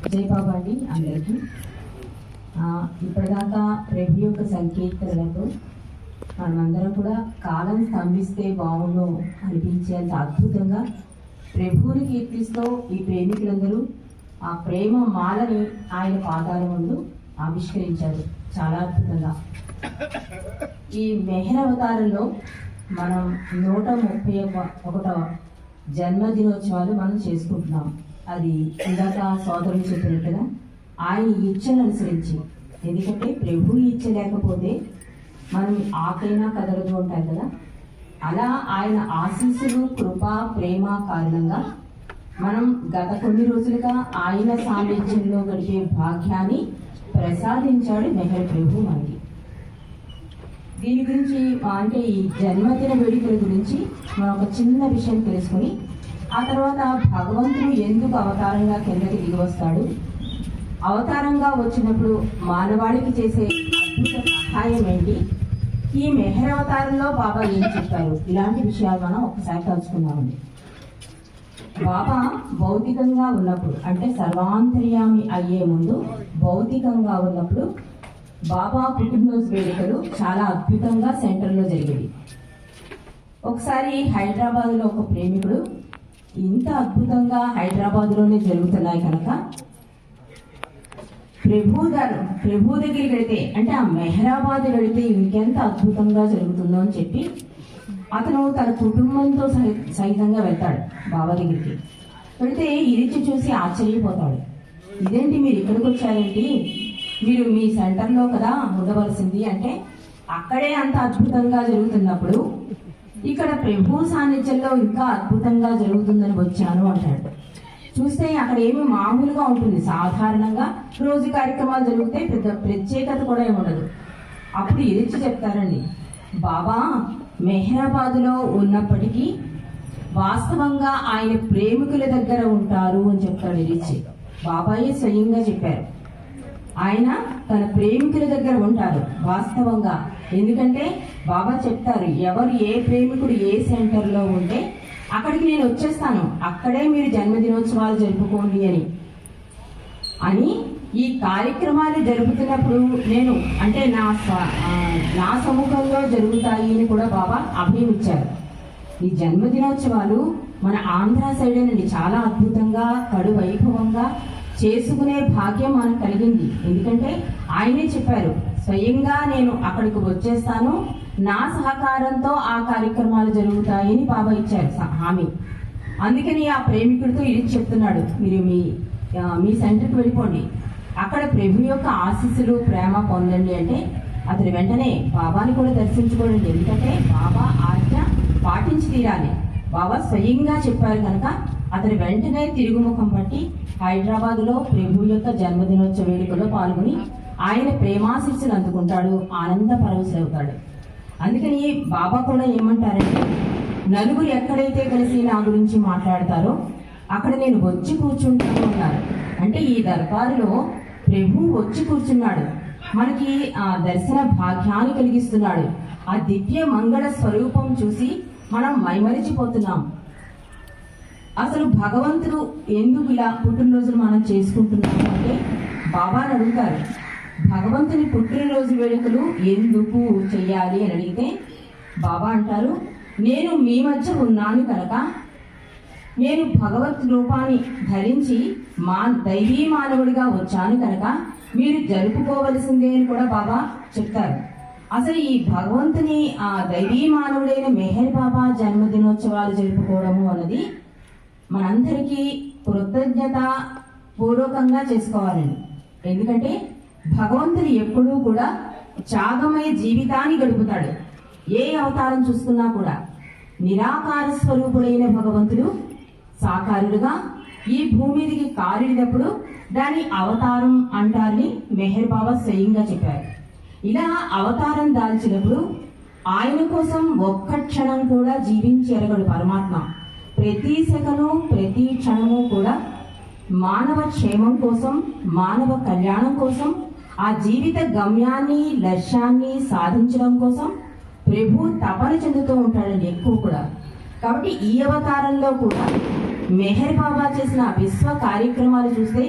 జై బాబా అండి అందరికీ. ఇప్పటిదాకా ప్రభు యొక్క సంకీర్తనలతో మనమందరం కూడా కాలం స్తంభిస్తే బాగుండు అనిపించేంత అద్భుతంగా ప్రభువుని కీర్తిస్తూ ఈ ప్రేమికులందరూ ఆ ప్రేమ మాలని ఆయన పాదాల ముందు ఆవిష్కరించారు చాలా అద్భుతంగా. ఈ మెహర్ అవతారంలో మనం 131వ జన్మదినోత్సవాలు మనం చేసుకుంటున్నాం. అది ఇందాక సోదరులు చెప్పినట్టుగా ఆయన ఇచ్చను అనుసరించి, ఎందుకంటే ప్రభు ఇచ్చ లేకపోతే మనం ఆకైనా కదలదు ఉంటాయి కదా, అలా ఆయన ఆశీస్సులు కృప ప్రేమ కారణంగా మనం గత కొన్ని రోజులుగా ఆయన సాన్నిధ్యంలో గడిపే భాగ్యాన్ని ప్రసాదించాడు మెహర్ ప్రభు మనకి. దీని గురించి అంటే ఈ జన్మదిన వేడుకల గురించి మనం ఒక చిన్న విషయం తెలుసుకుని ఆ తర్వాత భగవంతుడు ఎందుకు అవతారంగా కిందకి దిగి వస్తాడు, అవతారంగా వచ్చినప్పుడు మానవాళికి చేసే అద్భుత సహాయం ఏంటి, ఈ మెహర్ అవతారంలో బాబా ఏం చెప్పారు, ఇలాంటి విషయాలు మనం ఒకసారి తెలుసుకుందామండి. బాబా భౌతికంగా ఉన్నప్పుడు అంటే సర్వాంతర్యామి అయ్యే ముందు భౌతికంగా ఉన్నప్పుడు బాబా పుట్టినరోజు వేడుకలు చాలా అద్భుతంగా సెంటర్లో జరిగేవి. ఒకసారి హైదరాబాద్లో ఒక ప్రేమికుడు ఇంత అద్భుతంగా హైదరాబాద్లోనే జరుగుతున్నాయి కనుక ప్రభు దగ్గరికి వెళితే అంటే ఆ మెహరాబాద్ వెళితే ఇంకెంత అద్భుతంగా జరుగుతుందో అని చెప్పి అతను తన కుటుంబంతో సహితంగా వెళ్తాడు బాబా దగ్గరికి. వెళితే ఇరిచి చూసి ఆశ్చర్యపోతాడు, ఇదేంటి మీరు ఇక్కడికి వచ్చారేంటి, మీరు మీ సెంటర్లో కదా ఉండవలసింది అంటే అక్కడే అంత అద్భుతంగా జరుగుతున్నప్పుడు ఇక్కడ ప్రభు సాన్నిధ్యంలో ఇంకా అద్భుతంగా జరుగుతుందని వచ్చాను అంటాడు. చూస్తే అక్కడ ఏమి మామూలుగా ఉంటుంది, సాధారణంగా రోజు కార్యక్రమాలు జరిగితే పెద్ద ప్రత్యేకత కూడా ఏముండదు. అప్పుడు ఇరిచి చెప్తారండి, బాబా మెహరాబాద్లో ఉన్నప్పటికీ వాస్తవంగా ఆయన ప్రేమికుల దగ్గర ఉంటారు అని చెప్తాడు ఇరిచి. బాబాయే స్వయంగా చెప్పారు, ఆయన తన ప్రేమికుల దగ్గర ఉంటారు వాస్తవంగా. ఎందుకంటే బాబా చెప్తారు, ఎవరు ఏ ప్రేమికుడు ఏ సెంటర్లో ఉంటే అక్కడికి నేను వచ్చేస్తాను, అక్కడే మీరు జన్మదినోత్సవాలు జరుపుకోండి అని ఈ కార్యక్రమాలు జరుపుతున్నప్పుడు నేను అంటే నా సముఖంలో జరుగుతాయి అని కూడా బాబా అభయం ఇచ్చారు. ఈ జన్మదినోత్సవాలు మన ఆంధ్ర సైడేనండి చాలా అద్భుతంగా కడు వైభవంగా చేసుకునే భాగ్యం మనకు కలిగింది. ఎందుకంటే ఆయనే చెప్పారు, స్వయంగా నేను అక్కడికి వచ్చేస్తాను, నా సహకారంతో ఆ కార్యక్రమాలు జరుగుతాయని బాబా ఇచ్చారు హామీ. అందుకని ఆ ప్రేమికుడితో ఇది చెప్తున్నాడు, మీరు మీ సెంటర్కి వెళ్ళిపోండి, అక్కడ ప్రభు యొక్క ఆశీస్సులు ప్రేమ పొందండి అంటే అతను వెంటనే బాబాని కూడా దర్శించుకోండి. ఎందుకంటే బాబా ఆజ్ఞ పాటించి తీరాలి, బాబా స్వయంగా చెప్పారు కనుక అతను వెంటనే తిరుగుముఖం పట్టి హైదరాబాద్లో ప్రభు యొక్క జన్మదినోత్సవ వేడుకలో పాల్గొని ఆయన ప్రేమాశీస్సులు అందుకుంటాడు, ఆనంద పరవశులవుతాడు. అందుకని బాబా కూడా ఏమంటారంటే, నలుగురు ఎక్కడైతే కలిసి నా గురించి మాట్లాడతారో అక్కడ నేను వచ్చి కూర్చుంటాను అన్నారు. అంటే ఈ దర్బారులో ప్రభు వచ్చి కూర్చున్నాడు, మనకి ఆ దర్శన భాగ్యాన్ని కలిగిస్తున్నాడు. ఆ దివ్య మంగళ స్వరూపం చూసి మనం మైమరిచిపోతున్నాం. అసలు భగవంతుడు ఎందుకు ఇలా పుట్టినరోజులు మనం చేసుకుంటున్నాము అంటే బాబాని అడుగుతారు, భగవంతుని పుట్టినరోజు వేడుకలు ఎందుకు చెయ్యాలి అని అడిగితే బాబా అంటారు, నేను మీ మధ్య ఉన్నాను కనుక, నేను భగవత్ రూపాన్ని ధరించి దైవీ మానవుడిగా వచ్చాను కనుక మీరు జరుపుకోవలసిందే అని కూడా బాబా చెప్తారు. అసలు ఈ భగవంతుని ఆ దైవీ మానవుడైన మెహర్ బాబా జన్మదినోత్సవాలు జరుపుకోవడము అన్నది మనందరికీ కృతజ్ఞత పూర్వకంగా చేసుకోవాలండి. ఎందుకంటే భగవంతుడు ఎప్పుడూ కూడా త్యాగమయ జీవితాన్ని గడుపుతాడు. ఏ అవతారం చూస్తున్నా కూడా నిరాకార స్వరూపుడైన భగవంతుడు సాకారుడుగా ఈ భూమి మీదకి కారినప్పుడు దాని అవతారం అంటారని మెహర్ బాబా స్వయంగా చెప్పారు. ఇలా అవతారం దాల్చినప్పుడు ఆయన కోసం ఒక్క క్షణం కూడా జీవించి ఎరగడు పరమాత్మ. ప్రతి సెకను ప్రతి క్షణము కూడా మానవ క్షేమం కోసం, మానవ కళ్యాణం కోసం, ఆ జీవిత గమ్యాన్ని లక్ష్యాన్ని సాధించడం కోసం ప్రభు తపన చెందుతూ ఉంటాడండి ఎక్కువ కూడా. కాబట్టి ఈ అవతారంలో కూడా మెహర్ బాబా చేసిన విశ్వ కార్యక్రమాలు చూస్తే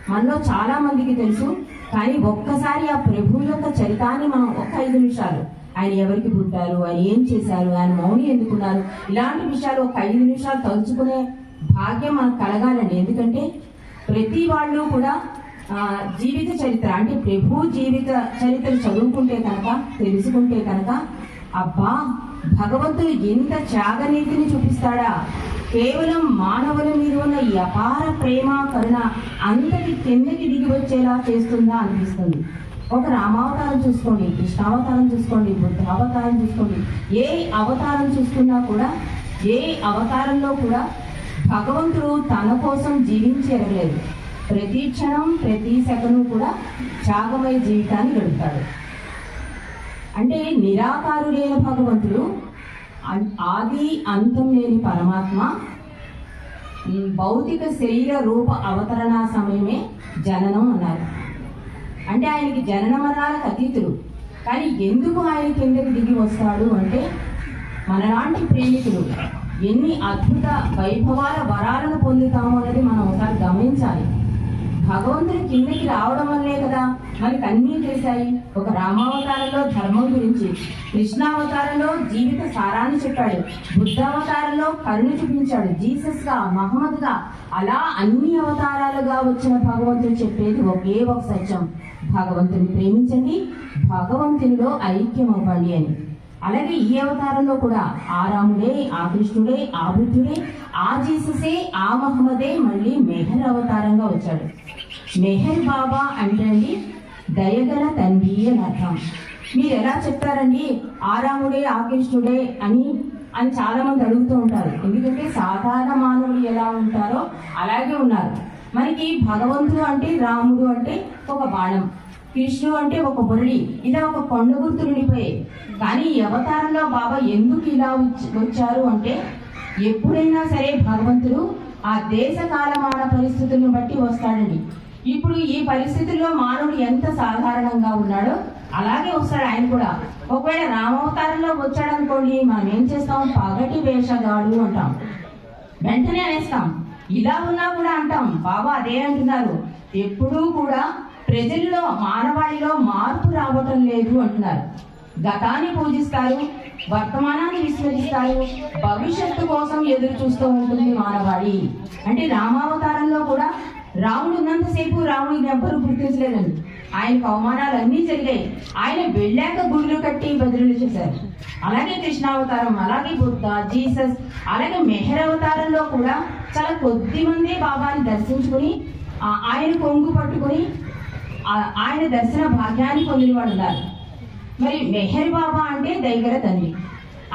మనలో చాలా మందికి తెలుసు. కానీ ఒక్కసారి ఆ ప్రభు యొక్క చరితాన్ని మనం ఒక్క 5 నిమిషాలు, ఆయన ఎవరికి పుట్టారు, ఆయన ఏం చేశారు, ఆయన మౌని ఎందుకున్నారు, ఇలాంటి విషయాలు ఒక 5 నిమిషాలు తలుచుకునే భాగ్యం మనకు కలగాలండి. ఎందుకంటే ప్రతి వాళ్ళు కూడా జీవిత చరిత్ర అంటే ప్రభు జీవిత చరిత్ర చదువుకుంటే కనుక, తెలుసుకుంటే కనుక, అబ్బా భగవంతుడు ఎంత త్యాగనీతిని చూపిస్తాడా, కేవలం మానవుల మీద ఉన్న ఈ అపార ప్రేమ కరుణ అంతటి కిందకి దిగి వచ్చేలా చేస్తుందా అనిపిస్తుంది. ఒక రామావతారం చూసుకోండి, కృష్ణావతారం చూసుకోండి, బుద్ధావతారం చూసుకోండి, ఏ అవతారం చూసుకున్నా కూడా, ఏ అవతారంలో కూడా భగవంతుడు తన కోసం జీవించి ఎరగలేదు. ప్రతి క్షణం ప్రతి సెకను కూడా త్యాగమయ జీవితాన్ని గడుపుతాడు. అంటే నిరాకారుడైన భగవంతుడు, ఆది అంతం లేని పరమాత్మ, భౌతిక శరీర రూప అవతరణ సమయమే జననం అన్నారు. అంటే ఆయనకి జనన మరణాలకు అతీతుడు. కానీ ఎందుకు ఆయన కిందకి దిగి వస్తాడు అంటే, మనలాంటి ప్రేమికులు ఎన్ని అద్భుత వైభవాల వరాలను పొందుతామో అనేది మనం ఒకసారి గమనించాలి. భగవంతుడి కిందకి రావడం వల్లే కదా మనకి అన్నీ తెలిసాయి. ఒక రామావతారంలో ధర్మం గురించి, కృష్ణావతారంలో జీవిత సారాన్ని చెప్పాడు, బుద్ధావతారంలో కరుణ చూపించాడు, జీసస్ గా, మహమ్మద్ గా, అలా అన్ని అవతారాలుగా వచ్చిన భగవంతుడు చెప్పేది ఒకే ఒక సత్యం: భగవంతుని ప్రేమించండి, భగవంతునిలో ఐక్యం అవ్వండి అని. అలాగే ఈ అవతారంలో కూడా ఆ రాముడే, ఆ కృష్ణుడే, ఆ బుద్ధుడే, ఆ జీససే, ఆ మహమ్మదే మళ్ళీ మెహర్ అవతారంగా వచ్చాడు. మెహర్ బాబా అంటే అండి దయగల తండ్రి అని అర్థం. మీరు ఎలా చెప్తారండి ఆ రాముడే, ఆ కృష్ణుడే అని చాలా మంది అడుగుతూ ఉంటారు. ఎందుకంటే సాధారణ మానవులు ఎలా ఉంటారో అలాగే ఉన్నారు. మనకి భగవంతుడు అంటే, రాముడు అంటే ఒక బాణం, కృష్ణుడు అంటే ఒక మురళి, ఇలా ఒక కొండ గుర్తులు ఉండిపోయాయి. కానీ ఈ అవతారంలో బాబా ఎందుకు ఇలా వచ్చారు అంటే, ఎప్పుడైనా సరే భగవంతుడు ఆ దేశ కాలమాన పరిస్థితులను బట్టి వస్తాడండి. ఇప్పుడు ఈ పరిస్థితుల్లో మానవుడు ఎంత సాధారణంగా ఉన్నాడో అలాగే వస్తాడు ఆయన కూడా. ఒకవేళ రామావతారంలో వచ్చాడనుకోండి, మనం ఏం చేస్తాం, పగటి వేషగాడు అంటాం, వెంటనే అనేస్తాం. ఇలా ఉన్నా కూడా అంటాం. బాబా అదే అంటున్నారు, ఎప్పుడూ కూడా ప్రజల్లో, మానవాళిలో మార్పు రావటం లేదు అంటున్నారు. గతాన్ని పూజిస్తారు, వర్తమానాన్ని విస్మరిస్తారు, భవిష్యత్తు కోసం ఎదురు చూస్తూ ఉంటుంది మానవాళి. అంటే రామావతారంలో కూడా రాముడు ఉన్నంతసేపు రాముడిని ఎవ్వరూ గుర్తించలేదండి. ఆయనకు అవమానాలు అన్నీ జరిగాయి. ఆయన వెళ్ళాక గుడులు కట్టి బదులు చేశారు. అలాగే కృష్ణావతారం, అలాగే బుద్ధ, జీసస్, అలాగే మెహర్ అవతారంలో కూడా చాలా కొద్ది మందే బాబాని దర్శించుకుని ఆయన కొంగు పట్టుకుని ఆయన దర్శన భాగ్యాన్ని పొందిన వాడు ఉన్నారు. మరి మెహర్ బాబా అంటే దయగల తండ్రి.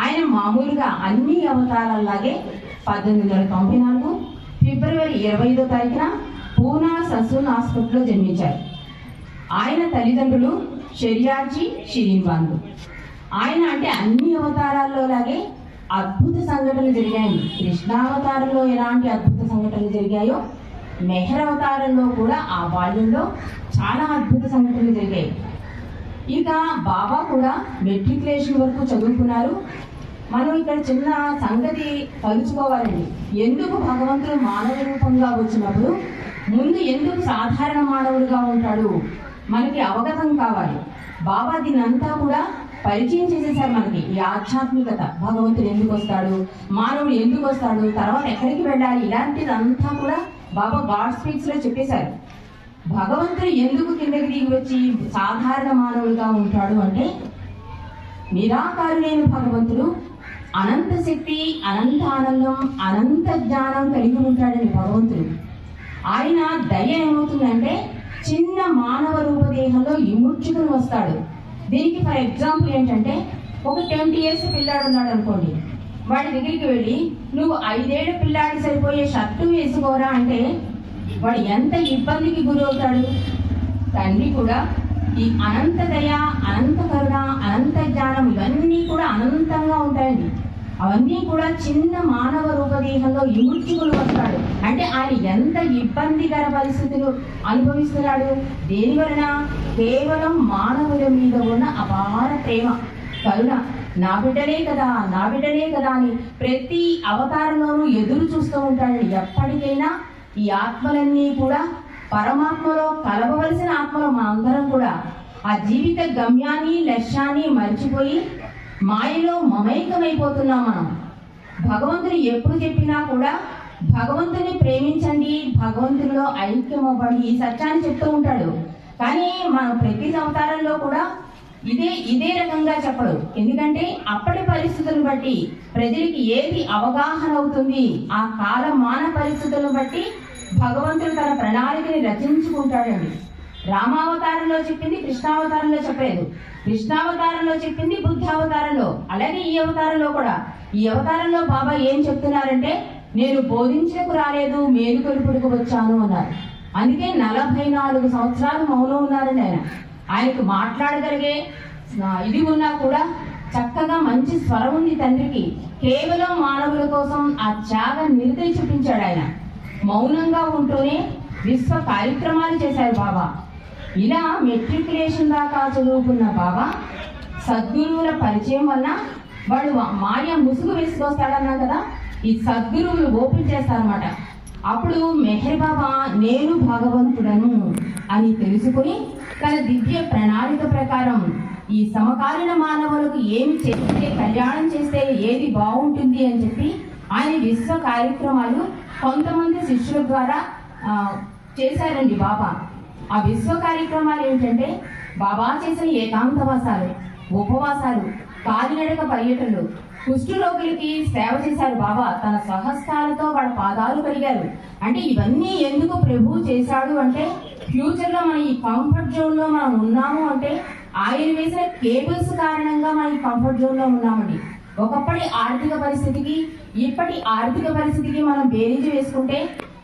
ఆయన మామూలుగా అన్ని అవతారాల్లాగే 1894 ఫిబ్రవరి 25వ తారీఖున పూనా ససూన్ హాస్పిటల్లో జన్మించారు. ఆయన తల్లిదండ్రులు షెరియాజీ, షిరీన్బాన్లు. ఆయన అంటే అన్ని అవతారాల్లో లాగే అద్భుత సంఘటనలు జరిగాయి. కృష్ణావతారంలో ఎలాంటి అద్భుత సంఘటనలు జరిగాయో మెహర్ అవతారంలో కూడా ఆ బాల్యంలో చాలా అద్భుత సంఘటనలు జరిగాయి. ఇక బాబా కూడా మెట్రికులేషన్ వరకు చదువుకున్నారు. మనం ఇక్కడ చిన్న సంగతి తలుచుకోవాలండి. ఎందుకు భగవంతుడు మానవ రూపంగా వచ్చినప్పుడు ముందు ఎందుకు సాధారణ మానవుడిగా ఉంటాడు మనకి అవగతం కావాలి. బాబా దీనంతా కూడా పరిచయం చేసేసారు మనకి. ఈ ఆధ్యాత్మికత, భగవంతుడు ఎందుకు వస్తాడు, మానవుడు ఎందుకు వస్తాడు, తర్వాత ఎక్కడికి వెళ్ళాలి, ఇలాంటిదంతా కూడా బాబా గాడ్ స్పీక్స్ లో చెప్పేశారు. భగవంతుడు ఎందుకు కిందకి దిగి వచ్చి సాధారణ మానవుడిగా ఉంటాడు అంటే, నిరాకారుడైన భగవంతుడు అనంత శక్తి, అనంత ఆనందం, అనంత జ్ఞానం కలిగి ఉంటాడని భగవంతుడు. ఆయన దయ ఏమవుతుందంటే చిన్న మానవ రూపదేహంలో ఇముడ్చుకుని వస్తాడు. దీనికి ఫర్ ఎగ్జాంపుల్ ఏంటంటే, ఒక 20 years పిల్లాడు ఉన్నాడు అనుకోండి, వాడి దగ్గరికి వెళ్ళి నువ్వు 5 ఏళ్ల పిల్లాడికి సరిపోయే షర్టు వేసుకోరా అంటే వాడు ఎంత ఇబ్బందికి గురవుతాడు. తండ్రి కూడా ఈ అనంత దయ, అనంత కరుణ, అనంత జ్ఞానం ఇవన్నీ కూడా అనంతంగా ఉంటాయండి. అవన్నీ కూడా చిన్న మానవ రూపదేహంలో ఇముడ్చుకుని వస్తాడు. అంటే ఆయన ఎంత ఇబ్బందికర పరిస్థితులు అనుభవిస్తున్నాడు. దేని వలన? కేవలం మానవుల మీద ఉన్న అపార ప్రేమ, కరుణ. నా బిడ్డలే కదా, నా బిడ్డలే కదా అని ప్రతి అవతారంలోనూ ఎదురు చూస్తూ ఉంటాడు. ఎప్పటికైనా ఈ ఆత్మలన్నీ కూడా పరమాత్మలో కలవవలసిన ఆత్మలో మనందరం కూడా ఆ జీవిత గమ్యాన్ని లక్ష్యాన్ని మర్చిపోయి మాయలో మమైకమైపోతున్నాం మనం. భగవంతుడు ఎప్పుడు చెప్పినా కూడా భగవంతుని ప్రేమించండి, భగవంతునిలో ఐక్యం అవ్వండి, ఈ సత్యాన్ని చెప్తూ ఉంటాడు. కానీ మనం ప్రతి అవతారంలో కూడా ఇదే రకంగా చెప్పడు. ఎందుకంటే అప్పటి పరిస్థితులను బట్టి ప్రజలకి ఏది అవగాహన అవుతుంది, ఆ కాలమాన పరిస్థితులను బట్టి భగవంతుడు తన ప్రణాళికని రచించుకుంటాడండి. రామావతారంలో చెప్పింది కృష్ణావతారంలో చెప్పలేదు, కృష్ణావతారంలో చెప్పింది బుద్ధావతారంలో, అలాగే ఈ అవతారంలో కూడా. ఈ అవతారంలో బాబా ఏం చెప్తున్నారంటే, నేను బోధించకు రాలేదు, మేలుకొలుపుడుకు వచ్చాను అన్నారు. అందుకే 44 సంవత్సరాలు మౌనం ఉన్నారండి ఆయన. ఆయనకు మాట్లాడగలిగే ఇది ఉన్నా కూడా చక్కగా మంచి స్వరం ఉంది తండ్రికి. కేవలం మానవుల కోసం ఆ త్యాగ నిరతి చూపించాడు ఆయన. మౌనంగా ఉంటూనే విశ్వ కార్యక్రమాలు చేశారు బాబా. ఇలా మెట్రికులేషన్ దాకా చదువుకున్న బాబా సద్గురువుల పరిచయం వల్ల వాడు మాయ ముసుగు వేసుకొస్తాడన్నా కదా, ఈ సద్గురువులు ఓపెన్ చేస్తారన్నమాట. అప్పుడు మెహర్ బాబా నేను భగవంతుడను అని తెలుసుకుని తన దివ్య ప్రణాళిక ప్రకారం ఈ సమకాలీన మానవులకు ఏమి చేస్తే కళ్యాణం చేస్తే ఏది బాగుంటుంది అని చెప్పి ఆయన విశ్వ కార్యక్రమాలు కొంతమంది శిష్యుల ద్వారా చేశారండి బాబా. ఆ విశ్వ కార్యక్రమాలు ఏంటంటే బాబా చేసిన ఏకాంతవాసాలు, ఉపవాసాలు, కాలినడక పర్యటనలు, కుష్ఠరోగులకి సేవ చేశారు బాబా. తన స్వహస్తాలతో వాళ్ళ పాదాలు కడిగారు. అంటే ఇవన్నీ ఎందుకు ప్రభు చేశాడు అంటే, ఫ్యూచర్ లో మనం ఈ కంఫర్ట్ జోన్ లో మనం ఉన్నాము అంటే ఆయన వేసిన కేబుల్స్ కారణంగా మనం ఈ కంఫర్ట్ జోన్ లో ఉన్నామండి. ఒకప్పటి ఆర్థిక పరిస్థితికి ఇప్పటి ఆర్థిక పరిస్థితికి మనం బేరీజు వేసుకుంటే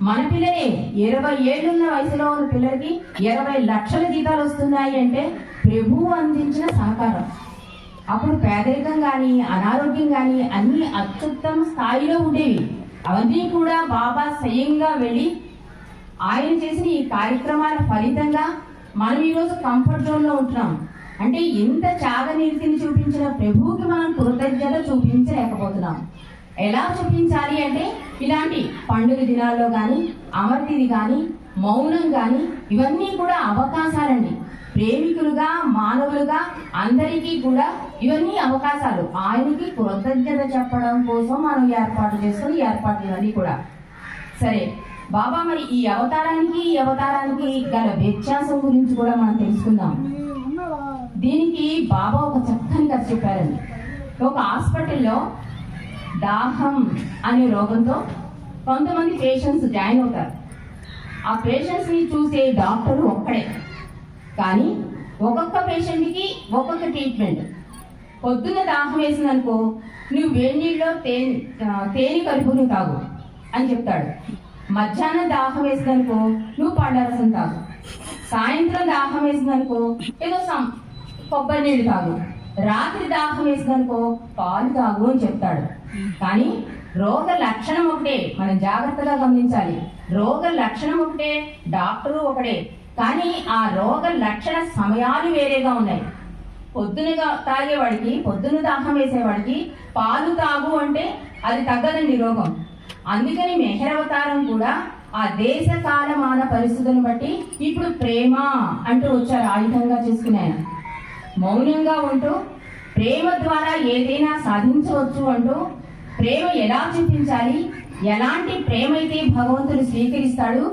మన పిల్లలే 20 ఏళ్ళున్న వయసులో ఉన్న పిల్లలకి 20 లక్షల జీతాలు వస్తున్నాయి అంటే ప్రభువు అందించిన సహకారం. అప్పుడు పేదరికం కానీ అనారోగ్యం కానీ అన్ని అత్యుత్తమ స్థాయిలో ఉండేవి. అవన్నీ కూడా బాబా స్వయంగా వెళ్ళి ఆయన చేసిన ఈ కార్యక్రమాల ఫలితంగా మనం ఈరోజు కంఫర్ట్ జోన్ లో ఉంటున్నాం. అంటే ఇంత త్యాగనిరతిని చూపించిన ప్రభువుకి మనం కృతజ్ఞత చూపించలేకపోతున్నాం. ఎలా చూపించాలి అంటే ఇలాంటి పండుగ దినాల్లో కానీ, అమర్తిది కానీ, మౌనం కానీ ఇవన్నీ కూడా అవకాశాలండి. ప్రేమికులుగా మానవులుగా అందరికీ కూడా ఇవన్నీ అవకాశాలు. ఆయనకి కృతజ్ఞత చెప్పడం కోసం మనం ఏర్పాటు చేసుకుని ఏర్పాట్లు ఇవన్నీ కూడా. సరే బాబా, మరి ఈ అవతారానికి గల వ్యత్యాసం గురించి కూడా మనం తెలుసుకుందాం. దీనికి బాబా ఒక చక్కని కథ చెప్పారండి. ఒక హాస్పిటల్లో దాహం అనే రోగంతో కొంతమంది పేషెంట్స్ జాయిన్ అవుతారు. ఆ పేషెంట్స్ ని చూసే డాక్టర్ ఒక్కడే, కానీ ఒక్కొక్క పేషెంట్కి ఒక్కొక్క ట్రీట్మెంట్. పొద్దున్న దాహం వేసిందనుకో, నువ్వు వేడి నీళ్ళలో తేనె కలుపుని తాగు అని చెప్తాడు. మధ్యాహ్నం దాహం వేసిందనుకో, నువ్వు పళ్ళరసం తాగు. సాయంత్రం దాహం వేసిందనుకో, ఏదో కొబ్బరి నీళ్ళు తాగు. రాత్రి దాహం వేసిందనుకో, పాలు తాగు అని చెప్తాడు. కానీ రోగ లక్షణం ఒకటే, మనం జాగ్రత్తగా గమనించాలి. రోగ లక్షణం ఒకటే, డాక్టరు ఒకటే, కానీ ఆ రోగ లక్షణ సమయాలు వేరేగా ఉన్నాయి. పొద్దునగా తాగేవాడికి, పొద్దున దాహం వేసేవాడికి పాలు తాగు అంటే అది తగ్గదండి రోగం. అందుకని మెహర్ అవతారం కూడా ఆ దేశ కాలమాన పరిస్థితులను బట్టి ఇప్పుడు ప్రేమ అంటూ వచ్చారు, ఆయుధంగా చేసుకుని ఆయన. మౌనంగా ఉంటూ ప్రేమ ద్వారా ఏదైనా సాధించవచ్చు అంటూ, ప్రేమ ఎలా చూపించాలి, ఎలాంటి ప్రేమ అయితే భగవంతుడు స్వీకరిస్తాడు,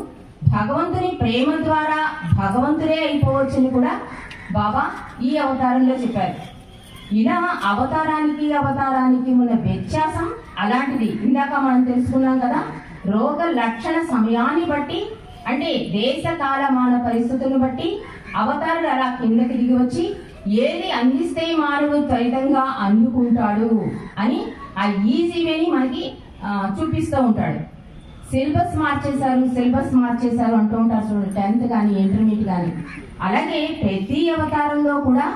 భగవంతుని ప్రేమ ద్వారా భగవంతుడే అయిపోవచ్చని కూడా బాబా ఈ అవతారంలో చెప్పారు. ఇలా అవతారానికి ఉన్న వ్యత్యాసం అలాంటిది. ఇందాక మనం తెలుసుకున్నాం కదా, రోగ లక్షణ సమయాన్ని బట్టి, అంటే దేశ కాలమాన పరిస్థితులను బట్టి అవతారుడు అలా కిందకి దిగి వచ్చి ఏది అందిస్తే మానవుడు త్వరితంగా అందుకుంటాడు అని ఆ ఈజీ వేని మనకి చూపిస్తూ ఉంటాడు. సిలబస్ మార్చేశారు అంటూ ఉంటారు చూడండి, 10th కానీ ఇంటర్మీడియట్ కానీ. అలాగే ప్రతి అవతారంలో కూడా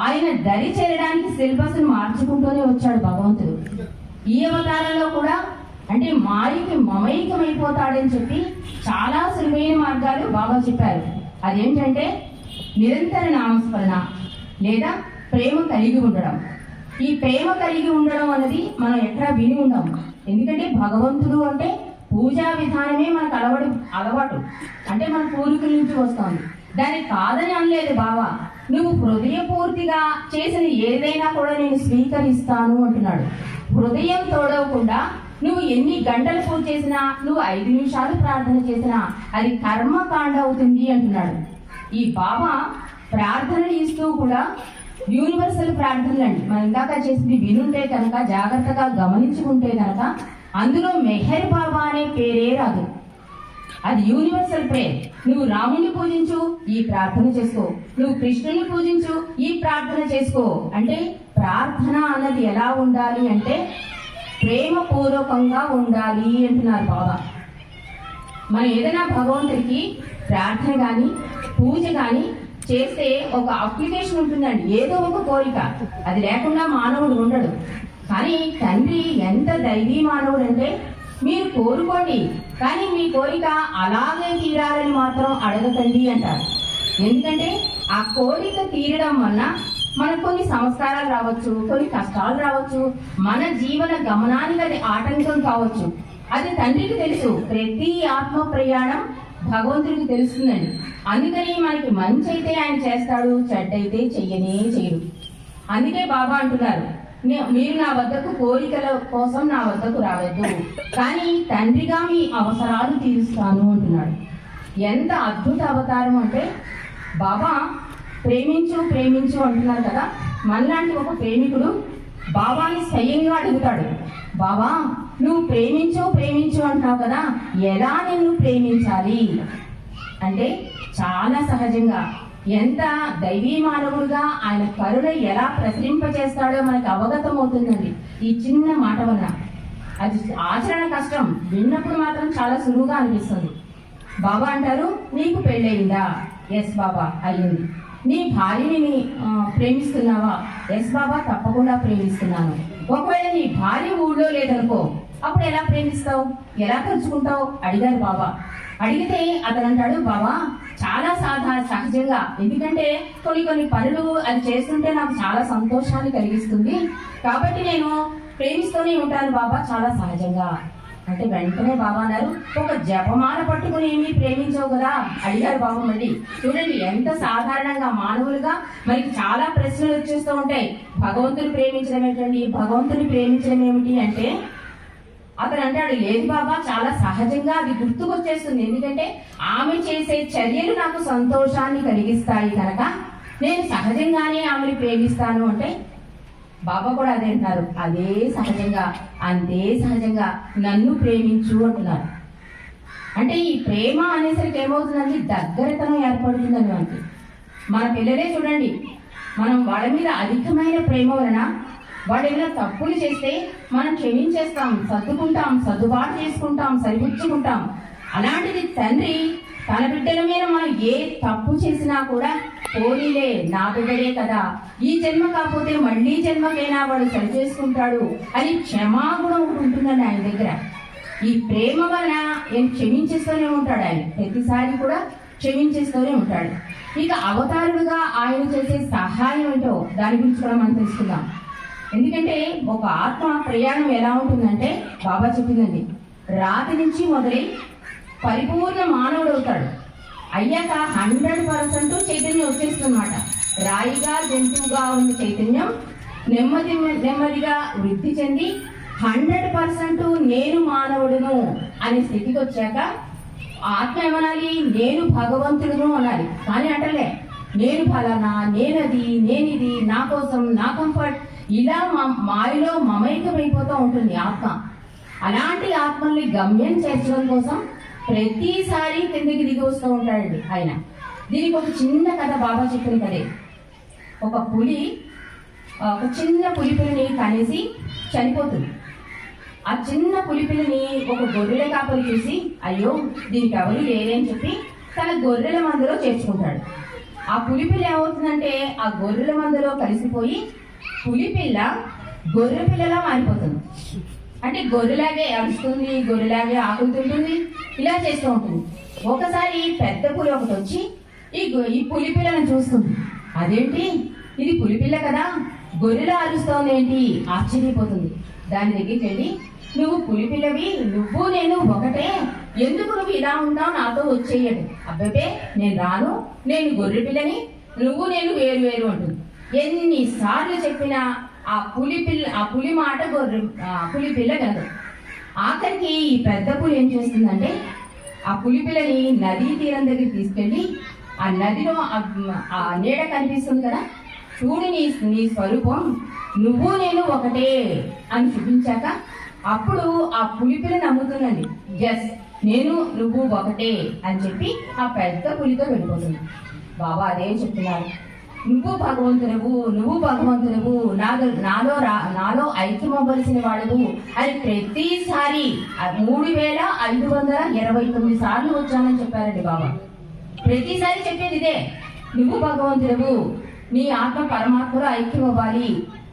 ఆయన దరి చేరడానికి సిలబస్ మార్చుకుంటూనే వచ్చాడు భగవంతుడు. ఈ అవతారంలో కూడా అంటే మాయకి మమైకమైపోతాడని చెప్పి చాలా సులువైన మార్గాలు బాబా చెప్పారు. అదేంటంటే నిరంతర నామస్మరణ లేదా ప్రేమ కలిగి ఉండడం. ఈ ప్రేమ కలిగి ఉండడం అనేది మనం ఎక్కడా విని ఉండం. ఎందుకంటే భగవంతుడు అంటే పూజా విధానమే మనకు అలవాటు అంటే మన పూర్వీకుల నుంచి వస్తుంది. దాన్ని కాదని అనలేదు బాబా. నువ్వు హృదయపూర్తిగా చేసిన ఏదైనా కూడా నేను స్వీకరిస్తాను అంటున్నాడు. హృదయం తోడవకుండా నువ్వు ఎన్ని గంటలు పూజ చేసినా, నువ్వు 5 నిమిషాలు ప్రార్థన చేసినా అది కర్మకాండ అవుతుంది అంటున్నాడు. ఈ బాబా ప్రార్థనలు ఇస్తూ కూడా యూనివర్సల్ ప్రార్థనలు అండి. మనం ఇందాక చేసింది వినుంటే కనుక, జాగ్రత్తగా గమనించుకుంటే కనుక అందులో మెహర్ బాబా అనే పేరే రాదు. అది యూనివర్సల్ ప్రేయర్. నువ్వు రాముని పూజించు, ఈ ప్రార్థన చేసుకో. నువ్వు కృష్ణుని పూజించు, ఈ ప్రార్థన చేసుకో. అంటే ప్రార్థన అన్నది ఎలా ఉండాలి అంటే ప్రేమపూర్వకంగా ఉండాలి అంటున్నారు బాబా. మనం ఏదైనా భగవంతుడికి ప్రార్థన కానీ పూజ కానీ చేస్తే ఒక అప్లికేషన్ ఉంటుందండి, ఏదో ఒక కోరిక. అది లేకుండా మానవుడు ఉండడు. కానీ తండ్రి ఎంత దైవీ మానవుడు అంటే, మీరు కోరుకోండి కానీ మీ కోరిక అలాగే తీరాలని మాత్రం అడగకండి అంటారు. ఎందుకంటే ఆ కోరిక తీరడం వల్ల మనకు కొన్ని సంస్కారాలు రావచ్చు, కొన్ని కష్టాలు రావచ్చు, మన జీవన గమనానికి అది ఆటంకం కావచ్చు. అది తండ్రికి తెలుసు. ప్రతి ఆత్మ ప్రయాణం భగవంతుడికి తెలుస్తుందండి. అందుకని మనకి మంచి అయితే ఆయన చేస్తాడు, చెడ్డైతే చెయ్యనే చేయడు. అందుకే బాబా అంటున్నారు, మీరు నా వద్దకు కోరికల కోసం నా వద్దకు రావద్దు, కానీ తండ్రిగా మీ అవసరాలు తీరుస్తాను అంటున్నాడు. ఎంత అద్భుత అవతారం అంటే, బాబా ప్రేమించు ప్రేమించు అంటున్నారు కదా. మనలాంటి ఒక ప్రేమికుడు బాబాని స్వయంగా అడుగుతాడు, బాబా నువ్వు ప్రేమించు ప్రేమించు అంటున్నావు కదా, ఎలా నిన్ను ప్రేమించాలి అంటే చాలా సహజంగా, ఎంత దైవీ మానవుడుగా ఆయన కరుణ ఎలా ప్రసరింపచేస్తాడో మనకు అవగతం అవుతుందండి ఈ చిన్న మాట వల్ల. అది ఆచరణ కష్టం, విన్నప్పుడు మాత్రం చాలా సులువుగా అనిపిస్తుంది. బాబా అంటారు, నీకు పెళ్ళయిందా? ఎస్ బాబా అయ్యింది. నీ భార్యని ప్రేమిస్తున్నావా? ఎస్ బాబా తప్పకుండా ప్రేమిస్తున్నాను. ఒకవేళ నీ భార్య ఊళ్ళో లేదనుకో, అప్పుడు ఎలా ప్రేమిస్తావు, ఎలా తలుచుకుంటావు అడిగారు బాబా. అడిగితే అతను అంటాడు, బాబా చాలా సహజంగా, ఎందుకంటే కొన్ని పనులు అది చేస్తుంటే నాకు చాలా సంతోషాన్ని కలిగిస్తుంది, కాబట్టి నేను ప్రేమిస్తూనే ఉంటాను బాబా, చాలా సహజంగా. అంటే వెంటనే బాబా అన్నారు, ఒక జపమాల పట్టుకుని ఏమీ ప్రేమించవు కదా అడిగారు బాబా. మళ్ళీ చూడండి ఎంత సాధారణంగా మానవులుగా మనకి చాలా ప్రశ్నలు వచ్చేస్తూ ఉంటాయి. భగవంతుని ప్రేమించడం ఏంటండి, భగవంతుని ప్రేమించడం ఏమిటి అంటే, అతను అంటాడు, లేదు బాబా చాలా సహజంగా అది గుర్తుకొచ్చేస్తుంది, ఎందుకంటే ఆమె చేసే చర్యలు నాకు సంతోషాన్ని కలిగిస్తాయి కనుక నేను సహజంగానే ఆమెను ప్రేమిస్తాను. అంటే బాబా కూడా అదే అంటున్నారు, అదే సహజంగా అంతే సహజంగా నన్ను ప్రేమించు అంటున్నారు. అంటే ఈ ప్రేమ అనేసరికి ఏమవుతుందండి, దగ్గరతనం ఏర్పడుతుందని మనకి. మన పిల్లలే చూడండి, మనం వాళ్ళ మీద అధికమైన ప్రేమ వలన వాడు ఏమైనా తప్పులు చేస్తే మనం క్షమించేస్తాం, సర్దుకుంటాం, సర్దుబాటు చేసుకుంటాం, సరిపుచ్చుకుంటాం. అలాంటిది తండ్రి తన బిడ్డల మీద మనం ఏ తప్పు చేసినా కూడా, పోనీలే నా బిడ్డడే కదా, ఈ జన్మ కాకపోతే మళ్ళీ జన్మకైనా వాడు సరి చేసుకుంటాడు అని క్షమాగుణం ఒకటి ఉంటుందండి ఆయన దగ్గర. ఈ ప్రేమ వలన ఏం క్షమించేస్తూనే ఉంటాడు ఆయన, ప్రతిసారి కూడా క్షమించేస్తూనే ఉంటాడు. ఇక అవతారుడుగా ఆయన చేసే సహాయం ఏంటో దాని గురించి కూడా మనం తెలుసుకుందాం. ఎందుకంటే ఒక ఆత్మ ప్రయాణం ఎలా ఉంటుందంటే, బాబా చెప్పిందండి, రాతి నుంచి మొదలై పరిపూర్ణ మానవుడు అవుతాడు. అయ్యాక 100% చైతన్యం వచ్చేస్తుందన్నమాట. రాయిగా జంతువుగా ఉన్న చైతన్యం నెమ్మదిగా వృద్ధి చెంది 100% నేను మానవుడును అనే స్థితికి వచ్చాక ఆత్మ ఏమనాలి, నేను భగవంతుడును అనాలి. కానీ అంటలే నేను ఫలానా, నేనది, నేనిది, నా కోసం, నా కంఫర్ట్, ఇలా మాయలో మమైకమైపోతూ ఉంటుంది ఆత్మ. అలాంటి ఆత్మల్ని గమ్యం చేర్చడం కోసం ప్రతిసారి కిందికి దిగి వస్తూ ఉంటాడండి ఆయన. దీనికి ఒక చిన్న కథ బాబా చెప్పిన కదే. ఒక పులి ఒక చిన్న పులిపిల్లని కనేసి చనిపోతుంది. ఆ చిన్న పులిపిల్లని ఒక గొర్రెల కాపరి చూసి, అయ్యో దీనికి ఎవరు లేరే అని చెప్పి తన గొర్రెల మందలో చేర్చుకుంటాడు. ఆ పులిపిల్ల ఏమవుతుందంటే ఆ గొర్రెల మందలో కలిసిపోయి పులిపిల్ల గొర్రె పిల్లలా మారిపోతుంది. అంటే గొర్రెలాగే అరుస్తుంది, గొర్రెలాగే ఆకులు తింటుంది, ఇలా చేస్తూ ఉంటుంది. ఒకసారి పెద్ద పులి ఒకటి వచ్చి ఈ పులిపిల్లను చూస్తుంది. అదేంటి, ఇది పులిపిల్ల కదా, గొర్రెలా అరుస్తోంది ఏంటి ఆశ్చర్యపోతుంది. దాని దగ్గరికి వెళ్ళి, నువ్వు పులిపిల్లవి, నువ్వు నేను ఒకటే, ఎందుకు నువ్వు ఇలా ఉన్నావు, నాతో వచ్చేయడు. అబ్బే నేను రాను, నేను గొర్రె పిల్లని, నువ్వు నేను వేరు వేరు అంటుంది. ఎన్నిసార్లు చెప్పినా ఆ పులి మాట పులిపిల్ల వినదు. ఆఖరికి ఈ పెద్ద పులి ఏం చేస్తుందంటే ఆ పులిపిల్లని నదీ తీరం దగ్గర తీసుకెళ్ళి ఆ నదిలో ఆ నీడ కనిపిస్తుంది కదా, చూడు నీ స్వరూపం, నువ్వు నేను ఒకటే అని చూపించాక అప్పుడు ఆ పులిపిల్ల నమ్ముతుందండి. ఎస్, నేను నువ్వు ఒకటే అని చెప్పి ఆ పెద్ద పులితో వెళ్ళిపోతుంది. బాబా అదే చెప్తున్నారు, నువ్వు భగవంతుడవు, నాలో ఐక్యమవ్వలసిన వాడవు అని ప్రతిసారి 3529 సార్లు వచ్చానని చెప్పారండి బాబా. ప్రతిసారి చెప్పేది ఇదే, నువ్వు భగవంతుడవు, నీ ఆత్మ పరమాత్మలో ఐక్యం అవ్వాలి,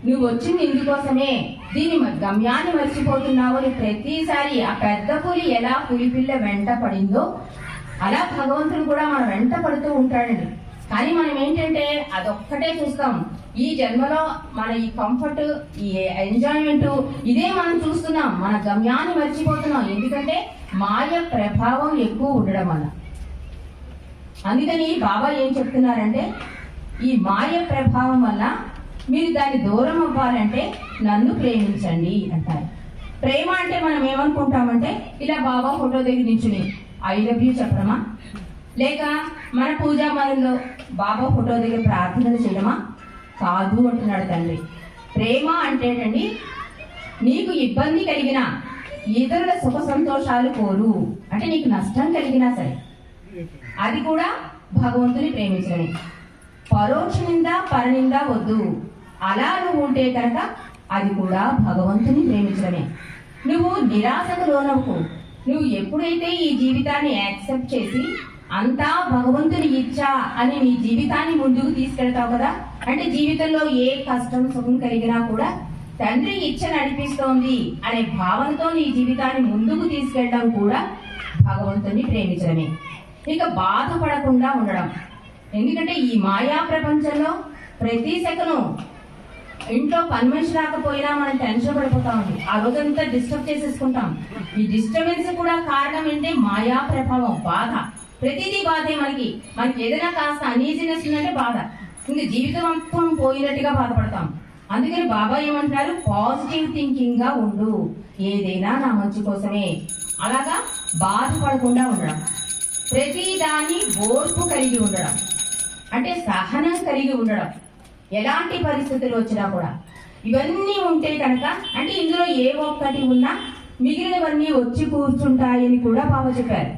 నువ్వు వచ్చింది ఇందుకోసమే, దీని గమ్యాన్ని మర్చిపోతున్నావు అని ప్రతిసారి ఆ పెద్ద పులి ఎలా పులిపిల్ల వెంట పడిందో అలా భగవంతుడు కూడా మన వెంట పడుతూ ఉంటాడండి. కానీ మనం ఏంటంటే అదొక్కటే చూస్తాం. ఈ జన్మలో మన ఈ కంఫర్ట్, ఈ ఎంజాయ్మెంట్ ఇదే మనం చూస్తున్నాం, మన గమ్యాన్ని మర్చిపోతున్నాం. ఎందుకంటే మాయ ప్రభావం ఎక్కువ ఉండడం వల్ల. అందుకని బాబా ఏం చెప్తున్నారంటే ఈ మాయ ప్రభావం వల్ల మీరు దాన్ని దూరం అవ్వాలంటే నన్ను ప్రేమించండి అంటారు. ప్రేమ అంటే మనం ఏమనుకుంటామంటే ఇలా బాబా ఫోటో దగ్గర నించుని ఐ లవ్ యూ చెప్పడమా, లేక మన పూజా మందిరంలో బాబా ఫోటో దగ్గర ప్రార్థనలు చేయడమా? కాదు అంటున్నాడు తండ్రి. ప్రేమ అంటేటండి నీకు ఇబ్బంది కలిగినా, ఇతరుల సుఖ సంతోషాలు కోరు, అంటే నీకు నష్టం కలిగినా సరే అది కూడా భగవంతుని ప్రేమించడమే. పరోక్ష నింద పరనింద వద్దు, అలా నువ్వు ఉంటే కనుక అది కూడా భగవంతుని ప్రేమించడమే. నువ్వు నిరాశకు లోనవ్వు. నువ్వు ఎప్పుడైతే ఈ జీవితాన్ని యాక్సెప్ట్ చేసి అంతా భగవంతుని ఇచ్చా అని నీ జీవితాన్ని ముందుకు తీసుకెళ్తావు కదా, అంటే జీవితంలో ఏ కష్టం సుఖం కలిగినా కూడా తండ్రి ఇచ్చ నడిపిస్తోంది అనే భావనతో నీ జీవితాన్ని ముందుకు తీసుకెళ్ళడం కూడా భగవంతుని ప్రేమించడమే. ఇక బాధపడకుండా ఉండడం, ఎందుకంటే ఈ మాయా ప్రపంచంలో ప్రతి సెకను ఇంట్లో పని మనిషి రాకపోయినా మనం టెన్షన్ పడిపోతామండి. ఆ రోజంతా డిస్టర్బ్ చేసేసుకుంటాం. ఈ డిస్టర్బెన్స్ కూడా కారణం ఏంటి? మాయా ప్రభావం, బాధ. ప్రతిదీ బాధే మనకి ఏదైనా కాస్త అనీజినెస్ ఉందంటే బాధ, ఇంకా జీవితం మొత్తం పోయినట్టుగా బాధపడతాం. అందుకని బాబా ఏమంటున్నారు, పాజిటివ్ థింకింగ్ గా ఉండు, ఏదైనా నా మంచి కోసమే. అలాగా బాధపడకుండా ఉండడం, ప్రతి దాన్ని ఓర్పు కలిగి ఉండడం, అంటే సహనం కలిగి ఉండడం, ఎలాంటి పరిస్థితులు వచ్చినా కూడా. ఇవన్నీ ఉంటే కనుక అంటే ఇందులో ఏ ఒక్కటి ఉన్నా మిగిలినవన్నీ వచ్చి కూర్చుంటాయని కూడా బాబా చెప్పారు.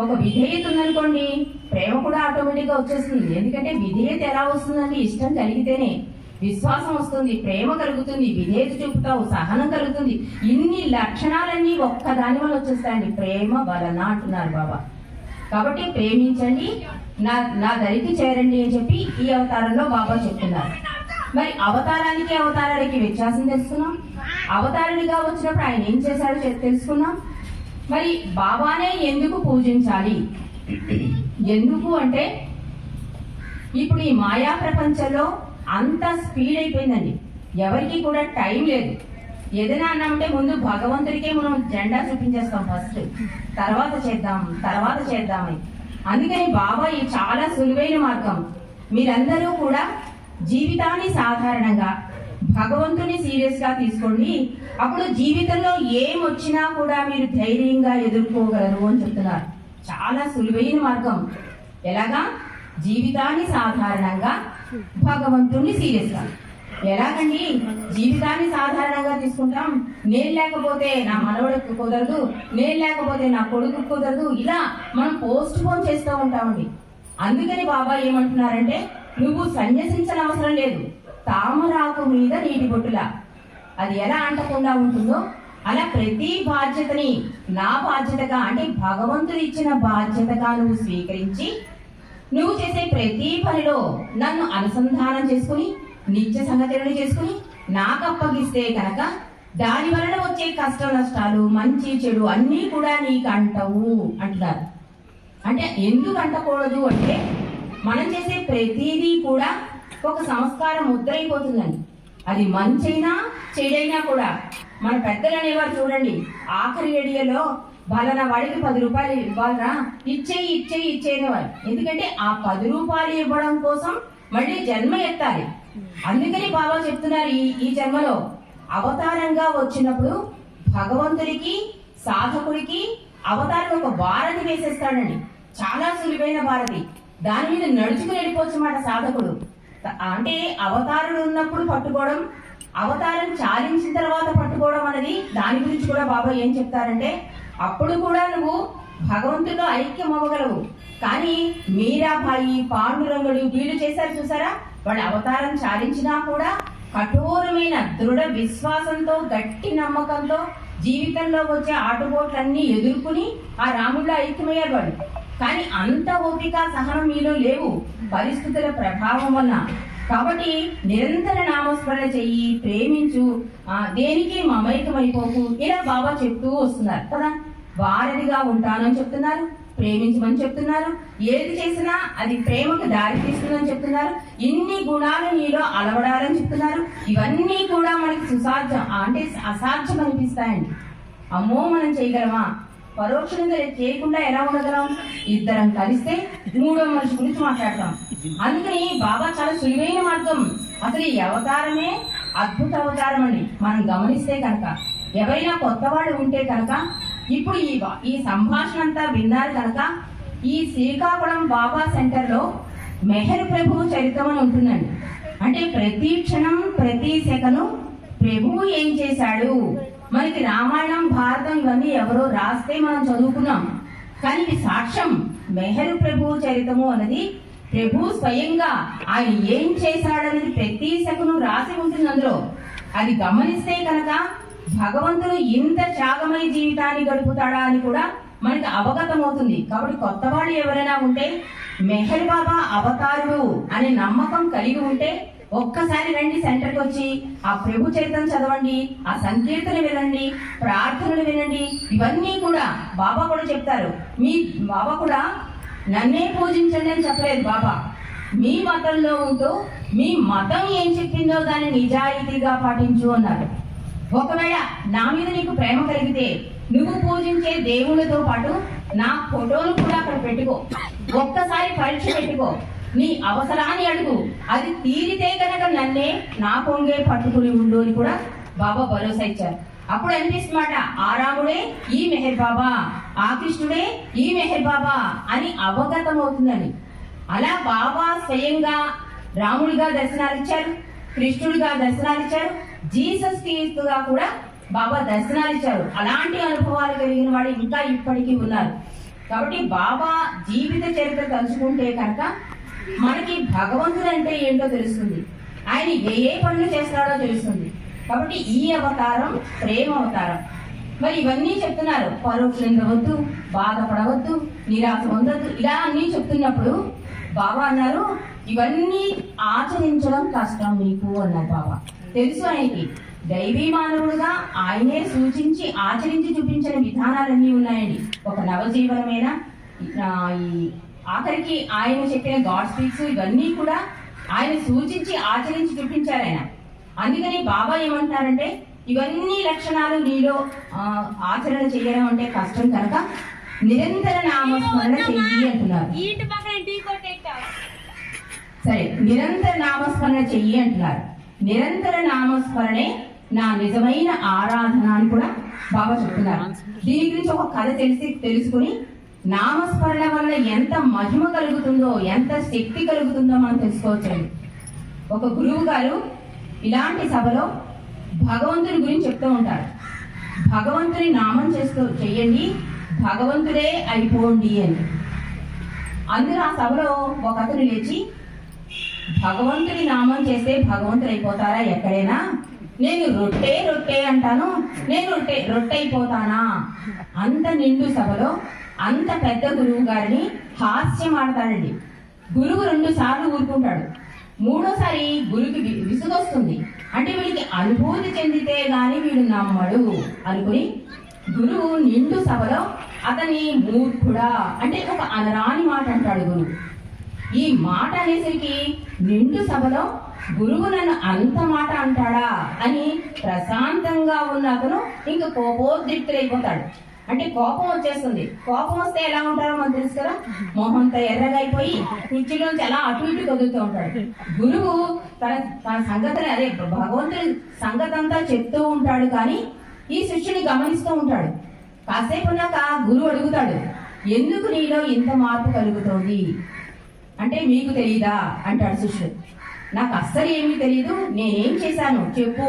ఒక విధేయత ఉందనుకోండి, ప్రేమ కూడా ఆటోమేటిక్ గా వచ్చేస్తుంది. ఎందుకంటే విధేయత ఎలా వస్తుందండి? ఇష్టం కలిగితేనే విశ్వాసం వస్తుంది, ప్రేమ కలుగుతుంది, విధేయత చూపుతావు, సహనం కలుగుతుంది. ఇన్ని లక్షణాలన్నీ ఒక్కదాని వల్ల వచ్చేస్తాయండి, ప్రేమ వలన అంటున్నారు బాబా. కాబట్టి ప్రేమించండి, నా దరికి చేరండి అని చెప్పి ఈ అవతారంలో బాబా చెప్తున్నారు. మరి అవతారానికి వ్యత్యాసం తెలుసుకున్నాం. అవతారుడిగా వచ్చినప్పుడు ఆయన ఏం చేశాడో తెలుసుకున్నాం. మరి బాబానే ఎందుకు పూజించాలి? ఎందుకు అంటే ఇప్పుడు ఈ మాయా ప్రపంచంలో అంత స్పీడ్ అయిపోయిందండి, ఎవరికి కూడా టైం లేదు. ఏదైనా అన్నామంటే ముందు భగవంతుడికే మనం జెండా చూపించేస్తాం, ఫస్ట్ తర్వాత చేద్దామని. అందుకని బాబా ఈ చాలా సులువైన మార్గం. మీరందరూ కూడా జీవితాన్ని సాధారణంగా భగవంతుని సీరియస్ గా తీసుకోండి, అప్పుడు జీవితంలో ఏం వచ్చినా కూడా మీరు ధైర్యంగా ఎదుర్కోగలరు అని చెప్తున్నారు. చాలా సులువైన మార్గం. ఎలాగా? జీవితాన్ని సాధారణంగా, భగవంతుని సీరియస్ గా. ఎలాగండి జీవితాన్ని సాధారణంగా తీసుకుంటాం? నేను లేకపోతే నా మనవడికి కుదరదు, నేను లేకపోతే నా కొడుకు కుదరదు, ఇలా మనం పోస్ట్ పోన్ చేస్తూ ఉంటామండి. అందుకని బాబా ఏమంటున్నారంటే నువ్వు సన్యసించిన అవసరం లేదు, తామరాకు మీద నీటి బొట్టులా అది ఎలా అంటకుండా ఉంటుందో అలా ప్రతి బాధ్యతని నా బాధ్యతగా, అంటే భగవంతుడు ఇచ్చిన బాధ్యతగా నువ్వు స్వీకరించి నువ్వు చేసే ప్రతి పనిలో నన్ను అనుసంధానం చేసుకుని నిత్య సంగతులను చేసుకుని నాకు అప్పగిస్తే కనుక దాని వలన వచ్చే కష్ట నష్టాలు, మంచి చెడు అన్నీ కూడా నీకు అంటవు అంటున్నారు. అంటే ఎందుకు అంటకూడదు అంటే మనం చేసే ప్రతిదీ కూడా ఒక సంస్కారం ముద్రైపోతుందండి. అది మంచైనా చెడైనా కూడా మన పెద్దలు అనేవారు చూడండి, ఆఖరి గడియలో వాళ్ళ వాడికి 10 రూపాయలు ఇవ్వాలరా, ఇచ్చేనేవారు. ఎందుకంటే ఆ 10 రూపాయలు ఇవ్వడం కోసం మళ్ళీ జన్మ ఎత్తాలి. అందుకని బాబా చెప్తున్నారు, ఈ జన్మలో అవతారంగా వచ్చినప్పుడు భగవంతుడికి సాధకుడికి అవతారం ఒక భారతి వేసేస్తాడండి. చాలా సులువైన భారతి, దాని మీద నడుచుకుని వెళ్ళిపోవచ్చు మాట సాధకుడు. అంటే అవతారుడు ఉన్నప్పుడు పట్టుకోవడం, అవతారం చాలించిన తర్వాత పట్టుకోవడం అనేది, దాని గురించి కూడా బాబా ఏం చెప్తారంటే, అప్పుడు కూడా నువ్వు భగవంతుడితో ఐక్యం అవ్వగలవు. కానీ మీరాబాయి, పాండురంగుడు వీళ్ళు చేశారు చూసారా, వాళ్ళు అవతారం చాలించినా కూడా కఠోరమైన దృఢ విశ్వాసంతో, గట్టి నమ్మకంతో జీవితంలో వచ్చే ఆటుపోట్లన్నీ ఎదుర్కొని ఆ రాముడిలో ఐక్యమయ్యారు వాళ్ళు. కానీ అంత ఓపిక సహనం మీలో లేవు పరిస్థితుల ప్రభావం వల్ల. కాబట్టి నిరంతర నామస్మరణ చెయ్యి, ప్రేమించు, దేనికి మమైకమైపోకు, ఇలా బాబా చెప్తూ వస్తున్నారు కదా. వారధిగా ఉంటానని చెప్తున్నారు, ప్రేమించమని చెప్తున్నారు, ఏది చేసినా అది ప్రేమకు దారి తీస్తుందని చెప్తున్నారు, ఇన్ని గుణాలు నీలో అలవడాలని చెప్తున్నారు. ఇవన్నీ కూడా మనకి సుసాధ్యం అంటే అసాధ్యం అనిపిస్తాయండి. అమ్మో మనం చేయగలమా? పరోక్షంగా చేయకుండా ఎలా ఉండగలం? ఇద్దరం కలిస్తే మూడో మనిషి గురించి మాట్లాడతాం. అందుకని బాబా చాలా సులువైన మార్గం. అసలు ఈ అవతారమే అద్భుత అవతారం అండి. మనం గమనిస్తే కనుక, ఎవరైనా కొత్త వాళ్ళు ఉంటే కనుక, ఇప్పుడు ఈ సంభాషణ అంతా విన్నారు కనుక, ఈ శ్రీకాకుళం బాబా సెంటర్ లో మెహర్ ప్రభు చరిత్రం అని ఉంటుందండి. అంటే ప్రతి క్షణం ప్రతి సెకను ప్రభువు ఏం చేశాడు, మనకి రామాయణం భారతం ఇవన్నీ ఎవరో రాస్తే మనం చదువుకున్నాం, కానీ ఇది సాక్ష్యం. మెహర్ ప్రభు చరిత్రము అనేది ప్రభు స్వయంగా ఆయన ఏం చేశాడనేది ప్రతి సెకను రాసి ఉంటుంది అందులో. అది గమనిస్తే కనుక భగవంతుడు ఇంత త్యాగమయ జీవితాన్ని గడుపుతాడా అని కూడా మనకి అవగతం అవుతుంది. కాబట్టి కొత్త వాళ్ళు ఎవరైనా ఉంటే, మెహర్ బాబా అవతారుడు అనే నమ్మకం కలిగి ఉంటే ఒక్కసారి రండి సెంటర్కి వచ్చి ఆ ప్రభు చరిత్రం చదవండి, ఆ సంకీర్తన వినండి, ప్రార్థనలు వినండి. ఇవన్నీ కూడా బాబా కూడా చెప్తారు. మీ బాబా కూడా నన్నే పూజించండి అని చెప్పలేదు బాబా. మీ మతంలో ఉంటూ మీ మతం ఏం చెప్పిందో దాన్ని నిజాయితీగా పాటించు అన్నారు. ఒకవేళ నా మీద నీకు ప్రేమ కలిగితే నువ్వు పూజించే దేవుళ్ళతో పాటు నా ఫోటోలు కూడా అక్కడ పెట్టుకో, ఒక్కసారి పరీక్ష పెట్టుకో, నీ అవసరాన్ని అడుగు, అది తీరితే కనుక నన్నే నా కొంగే పట్టుకుని ఉండు అని కూడా బాబా భరోసా ఇచ్చారు. అప్పుడు అనిపిస్తున్నమాట, ఆ రాముడే ఈ మెహర్ బాబా, ఆ కృష్ణుడే ఈ మెహర్ బాబా అని అవగతం అవుతుందని. అలా బాబా స్వయంగా రాముడిగా దర్శనాలు ఇచ్చారు, కృష్ణుడిగా దర్శనాలు ఇచ్చారు, జీసస్ క్రీస్తుగా కూడా బాబా దర్శనాలు ఇచ్చారు. అలాంటి అనుభవాలు కలిగిన వాడు ఇంకా ఇప్పటికీ ఉన్నారు. కాబట్టి బాబా జీవిత చరిత్ర తలుచుకుంటే కనుక మనకి భగవంతుడు అంటే ఏంటో తెలుస్తుంది, ఆయన ఏ పనులు చేస్తాడో తెలుస్తుంది. కాబట్టి ఈ అవతారం ప్రేమ అవతారం. మరి ఇవన్నీ చెప్తున్నారు, పరోక్షంగా వద్దు, బాధపడవద్దు, నిరాశ పొందొద్దు, ఇలా అన్నీ చెప్తున్నప్పుడు బాబా అన్నారు, ఇవన్నీ ఆచరించడం కష్టం మీకు అన్నారు బాబా. తెలుసు ఆయనకి, దైవీ మానవుడుగా ఆయనే సూచించి ఆచరించి చూపించిన విధానాలన్నీ ఉన్నాయండి. ఒక నవజీవనమైన ఈ ఆఖరికి ఆయన చెప్పిన గాడ్ స్పీక్స్ ఇవన్నీ కూడా ఆయన సూచించి ఆచరించి చూపించారు ఆయన. అందుకని బాబా ఏమంటారంటే, ఇవన్నీ లక్షణాలు నీలో ఆచరణ చేయడం అంటే కష్టం కనుక నిరంతర నామస్మరణ చెయ్యి అంటున్నారు. సరే, నిరంతర నామస్మరణ చెయ్యి అంటున్నారు. నిరంతర నామస్మరణే నా నిజమైన ఆరాధన అని కూడా బాబా చెప్తున్నారు. దీని గురించి ఒక కథ తెలుసుకుని నామస్మరణ వల్ల ఎంత మహిమ కలుగుతుందో, ఎంత శక్తి కలుగుతుందో మనం తెలుసుకోవచ్చండి. ఒక గురువు గారు ఇలాంటి సభలో భగవంతుని గురించి చెప్తూ ఉంటారు. భగవంతుని నామం చెయ్యండి, భగవంతుడే అయిపోండి అని. అందులో ఆ సభలో ఒక అతను లేచి, భగవంతుని నామం చేస్తే భగవంతుడు అయిపోతారా ఎక్కడైనా? నేను రొట్టె అంటాను, నేను రొట్టె అయిపోతానా? అంత నిండు సభలో అంత పెద్ద గురువు గారిని హాస్యం ఆడతాడండి. గురువు 2 సార్లు ఊరుకుంటాడు, 3వసారి గురువుకి విసుగొస్తుంది. అంటే వీడికి అనుభూతి చెందితే గాని వీడు నమ్మడు అనుకుని గురువు నిండు సభలో అతని మూర్ఖుడా అంటే ఒక అనరాని మాట అంటాడు గురువు. ఈ మాట అనేసరికి నిండు సభలో గురువు నన్ను అంత మాట అంటాడా అని ప్రశాంతంగా ఉన్న అతను ఇంక కోపోద్రిక్తులైపోతాడు. అంటే కోపం వచ్చేస్తుంది. కోపం వస్తే ఎలా ఉంటారో మనకు తెలుసు కదా, మొహంతో ఎర్రగా అయిపోయి కుర్చీలోంచి అలా అటు ఇటు కదులుతూ ఉంటాడు. గురువు తన సంగతిని, అదే భగవంతుడి సంగతి అంతా చెప్తూ ఉంటాడు, కానీ ఈ శిష్యుని గమనిస్తూ ఉంటాడు. కాసేపు ఉన్నాక గురువు అడుగుతాడు, ఎందుకు నీలో ఇంత మార్పు కలుగుతోంది అంటే మీకు తెలీదా అంటాడు శిష్యుడు. నాకు అస్సలు ఏమీ తెలియదు, నేనేం చేశాను చెప్పు.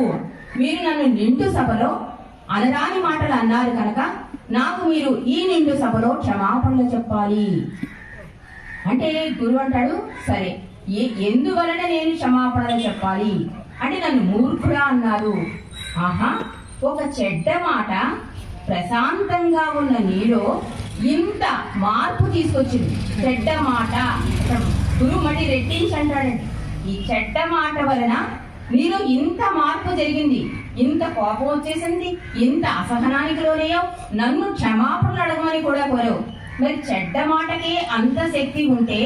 మీరు నన్ను నిండు సభలో అనరాని మాటలు అన్నారు కనుక నాకు మీరు ఈ నిండు సభలో క్షమాపణలు చెప్పాలి అంటే గురువు అంటాడు, సరే ఎందువలన నేను క్షమాపణలు చెప్పాలి అంటే నన్ను మూర్ఖుడా అన్నారు. ఆహా, ఒక చెడ్డ మాట ప్రశాంతంగా ఉన్న నీలో ఇంత మార్పు తీసుకొచ్చింది. చెడ్డ మాట గురువు మళ్ళీ రెట్టించి అంటాడండి, ఈ చెడ్డ మాట వలన నీలో ఇంత మార్పు జరిగింది, ఇంత కోపం వచ్చేసింది, ఇంత అసహనానికి లోనయ్యావు, నన్ను క్షమాపణలు అడగమని కూడా కోరావు. మరి చెడ్డ మాటకే అంత శక్తి ఉంటే